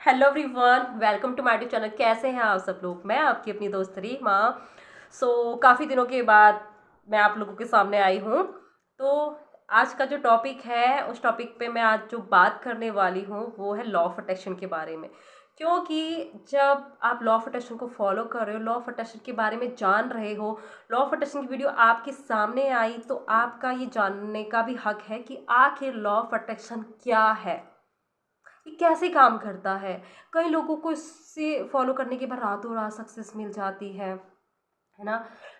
Hello everyone, welcome to my YouTube channel. कैसे हैं आप सब लोग? मैं आपकी अपनी दोस्त रीमा। काफ़ी दिनों के बाद मैं आप लोगों के सामने आई हूँ। तो आज का जो टॉपिक है, उस टॉपिक पे मैं आज जो बात करने वाली हूँ वो है लॉ ऑफ अट्रैक्शन के बारे में। क्योंकि जब आप लॉ ऑफ अट्रैक्शन को फॉलो कर रहे हो, लॉ ऑफ अट्रैक्शन के बारे में जान रहे हो, लॉ ऑफ अट्रैक्शन की वीडियो आपके सामने आई, तो आपका ये जानने का भी हक है कि आखिर लॉ ऑफ अट्रैक्शन क्या है, ये कैसे काम करता है। कई लोगों को इससे फॉलो करने के बाद रातों रात सक्सेस मिल जाती है ना।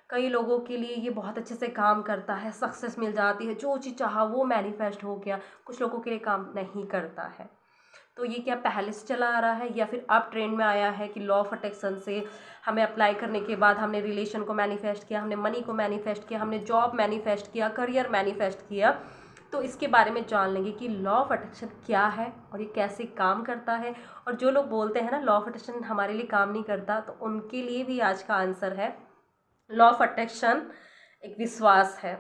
कई लोगों के लिए ये बहुत अच्छे से काम करता है, सक्सेस मिल जाती है, जो चीज़ चाहा वो मैनिफेस्ट हो गया। कुछ लोगों के लिए काम नहीं करता है। तो ये क्या पहले से चला आ रहा है या फिर अब ट्रेंड में आया है कि लॉ ऑफ अट्रैक्शन से हमें अप्लाई करने के बाद हमने रिलेशन को मैनिफेस्ट किया, हमने मनी को मैनिफेस्ट किया, हमने जॉब मैनिफेस्ट किया, करियर मैनिफेस्ट किया। तो इसके बारे में जान लेंगे कि लॉ ऑफ अट्रैक्शन क्या है और ये कैसे काम करता है। और जो लोग बोलते हैं ना लॉ ऑफ अट्रैक्शन हमारे लिए काम नहीं करता, तो उनके लिए भी आज का आंसर है, लॉ ऑफ अट्रैक्शन एक विश्वास है।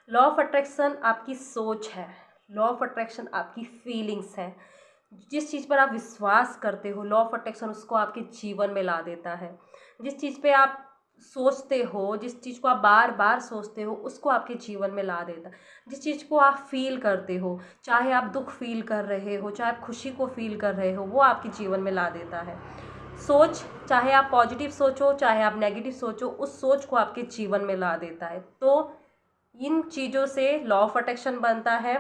लॉ ऑफ अट्रैक्शन आपकी सोच है। लॉ ऑफ अट्रैक्शन आपकी फीलिंग्स है। जिस चीज़ पर आप विश्वास करते हो, लॉ ऑफ अट्रैक्शन उसको आपके जीवन में ला देता है। जिस चीज़ पे आप सोचते हो, जिस चीज़ को आप बार बार सोचते हो, उसको आपके जीवन में ला देता है। जिस चीज़ को आप फील करते हो, चाहे आप दुख फील कर रहे हो, चाहे आप खुशी को फील कर रहे हो, वो आपके जीवन में ला देता है। सोच, चाहे आप पॉजिटिव सोचो चाहे आप नेगेटिव सोचो, उस सोच को आपके जीवन में ला देता है। तो इन चीज़ों से लॉ ऑफ अट्रैक्शन बनता है।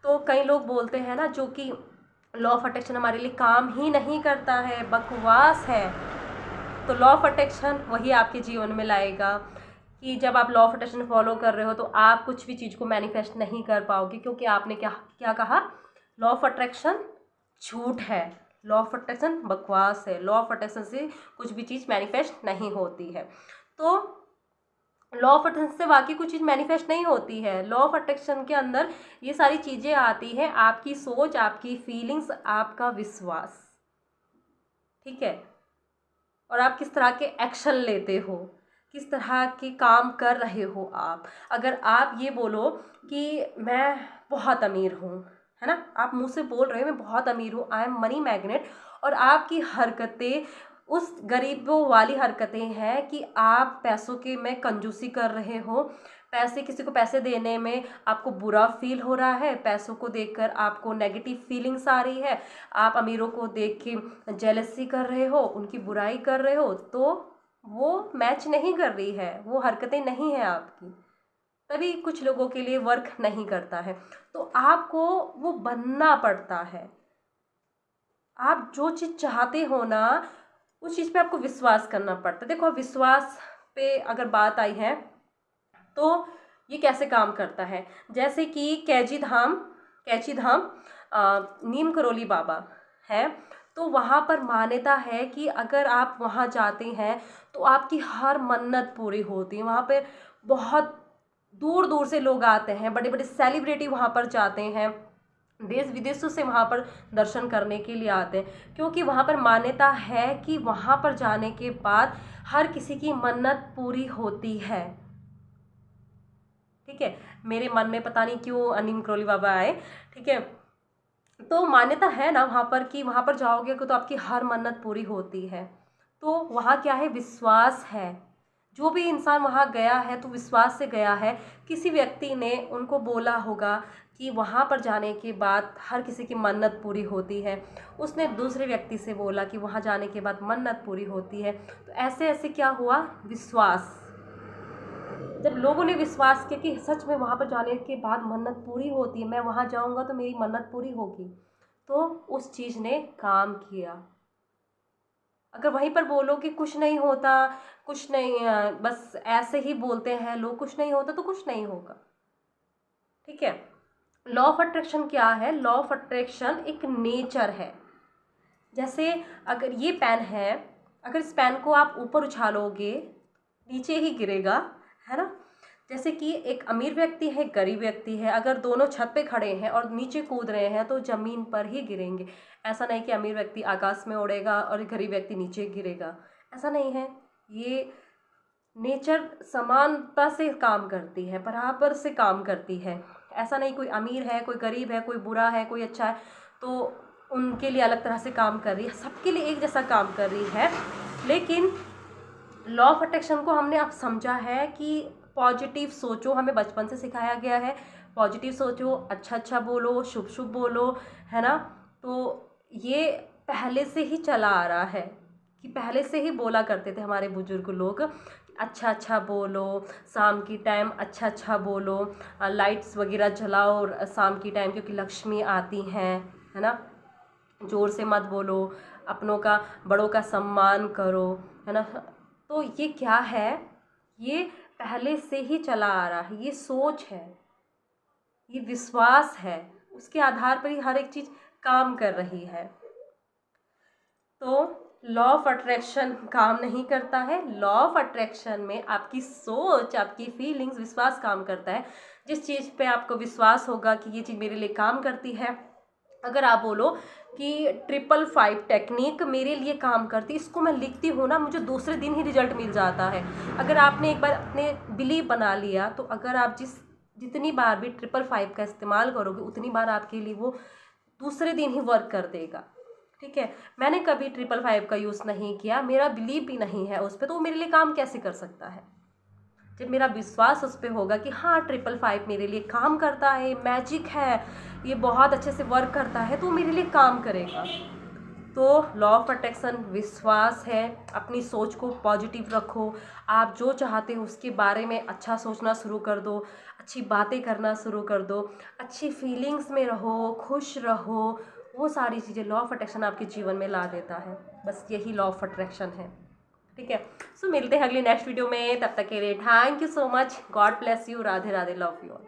तो कई लोग बोलते हैं ना, जो कि लॉ ऑफ अट्रैक्शन हमारे लिए काम ही नहीं करता है, बकवास है। तो लॉ ऑफ अट्रैक्शन वही आपके जीवन में लाएगा कि जब आप लॉ ऑफ अट्रैक्शन फॉलो कर रहे हो तो आप कुछ भी चीज़ को मैनिफेस्ट नहीं कर पाओगे, क्योंकि आपने क्या क्या कहा, लॉ ऑफ अट्रैक्शन झूठ है, लॉ ऑफ अट्रैक्शन बकवास है, लॉ ऑफ अट्रैक्शन से कुछ भी चीज़ मैनिफेस्ट नहीं होती है। तो लॉ ऑफ अट्रैक्शन से वाकई कुछ चीज़ मैनिफेस्ट नहीं होती है। लॉ ऑफ अट्रैक्शन के अंदर ये सारी चीज़ें आती हैं, आपकी सोच, आपकी फीलिंग्स, आपका विश्वास, ठीक है। और आप किस तरह के एक्शन लेते हो, किस तरह के काम कर रहे हो आप। अगर आप ये बोलो कि मैं बहुत अमीर हूँ, है ना, आप मुंह से बोल रहे हो मैं बहुत अमीर हूँ, आई एम मनी मैग्नेट, और आपकी हरकतें उस गरीबों वाली हरकतें हैं कि आप पैसों के में कंजूसी कर रहे हो, पैसे, किसी को पैसे देने में आपको बुरा फील हो रहा है, पैसों को देखकर आपको नेगेटिव फीलिंग्स आ रही है, आप अमीरों को देख के जेलसी कर रहे हो, उनकी बुराई कर रहे हो, तो वो मैच नहीं कर रही है, वो हरकतें नहीं हैं आपकी, तभी कुछ लोगों के लिए वर्क नहीं करता है। तो आपको वो बनना पड़ता है। आप जो चीज़ चाहते हो ना, उस चीज़ पे आपको विश्वास करना पड़ता है। देखो, विश्वास पे अगर बात आई है तो ये कैसे काम करता है। जैसे कि कैची धाम नीम करोली बाबा है, तो वहाँ पर मान्यता है कि अगर आप वहाँ जाते हैं तो आपकी हर मन्नत पूरी होती है। वहाँ पे बहुत दूर दूर से लोग आते हैं, बड़े बड़े सेलिब्रिटी वहाँ पर जाते हैं, देश विदेशों से वहाँ पर दर्शन करने के लिए आते हैं, क्योंकि वहाँ पर मान्यता है कि वहाँ पर जाने के बाद हर किसी की मन्नत पूरी होती है, ठीक है। मेरे मन में पता नहीं क्यों अनिम करोली बाबा आए, ठीक है। तो मान्यता है ना वहाँ पर कि वहाँ पर जाओगे तो आपकी हर मन्नत पूरी होती है। तो वहाँ क्या है, विश्वास है। जो भी इंसान वहाँ गया है तो विश्वास से गया है। किसी व्यक्ति ने उनको बोला होगा कि वहाँ पर जाने के बाद हर किसी की मन्नत पूरी होती है, उसने दूसरे व्यक्ति से बोला कि वहाँ जाने के बाद मन्नत पूरी होती है। तो ऐसे ऐसे क्या हुआ, विश्वास, जब लोगों ने विश्वास किया कि सच में वहाँ पर जाने के बाद मन्नत पूरी होती है, मैं वहाँ जाऊँगा तो मेरी मन्नत पूरी होगी, तो उस चीज़ ने काम किया। अगर वहीं पर बोलो कि कुछ नहीं होता, कुछ नहीं, बस ऐसे ही बोलते हैं लोग, कुछ नहीं होता, तो कुछ नहीं होगा, ठीक है। लॉ ऑफ अट्रैक्शन क्या है? लॉ ऑफ अट्रैक्शन एक नेचर है। जैसे अगर ये पेन है, अगर इस पेन को आप ऊपर उछालोगे नीचे ही गिरेगा, है ना। जैसे कि एक अमीर व्यक्ति है, गरीब व्यक्ति है, अगर दोनों छत पे खड़े हैं और नीचे कूद रहे हैं तो ज़मीन पर ही गिरेंगे। ऐसा नहीं कि अमीर व्यक्ति आकाश में उड़ेगा और गरीब व्यक्ति नीचे गिरेगा, ऐसा नहीं है। ये नेचर समानता से काम करती है, बराबर से काम करती है। ऐसा नहीं कोई अमीर है, कोई गरीब है, कोई बुरा है, कोई अच्छा है, तो उनके लिए अलग तरह से काम कर रही है, सबके लिए एक जैसा काम कर रही है। लेकिन लॉ ऑफ अट्रैक्शन को हमने अब समझा है कि पॉजिटिव सोचो, हमें बचपन से सिखाया गया है पॉजिटिव सोचो, अच्छा अच्छा बोलो, शुभ शुभ बोलो, है ना। तो ये पहले से ही चला आ रहा है कि पहले से ही बोला करते थे हमारे बुजुर्ग लोग, अच्छा अच्छा बोलो, शाम की टाइम अच्छा अच्छा बोलो, लाइट्स वगैरह जलाओ शाम की टाइम क्योंकि लक्ष्मी आती हैं, है ना। ज़ोर से मत बोलो, अपनों का बड़ों का सम्मान करो, है ना। तो ये क्या है, ये पहले से ही चला आ रहा है, ये सोच है, ये विश्वास है, उसके आधार पर ही हर एक चीज़ काम कर रही है। तो लॉ ऑफ अट्रैक्शन काम नहीं करता है। लॉ ऑफ अट्रैक्शन में आपकी सोच, आपकी फीलिंग्स, विश्वास काम करता है। जिस चीज़ पे आपको विश्वास होगा कि ये चीज़ मेरे लिए काम करती है, अगर आप बोलो कि 555 टेक्निक मेरे लिए काम करती, इसको मैं लिखती हूँ ना, मुझे दूसरे दिन ही रिजल्ट मिल जाता है। अगर आपने एक बार अपने बिलीव बना लिया, तो अगर आप जितनी बार भी 555 का इस्तेमाल करोगे, उतनी बार आपके लिए वो दूसरे दिन ही वर्क कर देगा। ठीक है, मैंने कभी 555 का यूज़ नहीं किया, मेरा बिलीव भी नहीं है उस पर, तो वो मेरे लिए काम कैसे कर सकता है। जब मेरा विश्वास उस पर होगा कि हाँ 555 मेरे लिए काम करता है, मैजिक है, ये बहुत अच्छे से वर्क करता है, तो मेरे लिए काम करेगा। तो लॉ ऑफ अट्रैक्शन विश्वास है। अपनी सोच को पॉजिटिव रखो, आप जो चाहते हो उसके बारे में अच्छा सोचना शुरू कर दो, अच्छी बातें करना शुरू कर दो, अच्छी फीलिंग्स में रहो, खुश रहो, वो सारी चीज़ें लॉ ऑफ अट्रैक्शन आपके जीवन में ला देता है। बस यही लॉ ऑफ अट्रैक्शन है। ठीक है, सो मिलते हैं अगली नेक्स्ट वीडियो में, तब तक के लिए thank you so much, God bless you, Radhe Radhe, love you all.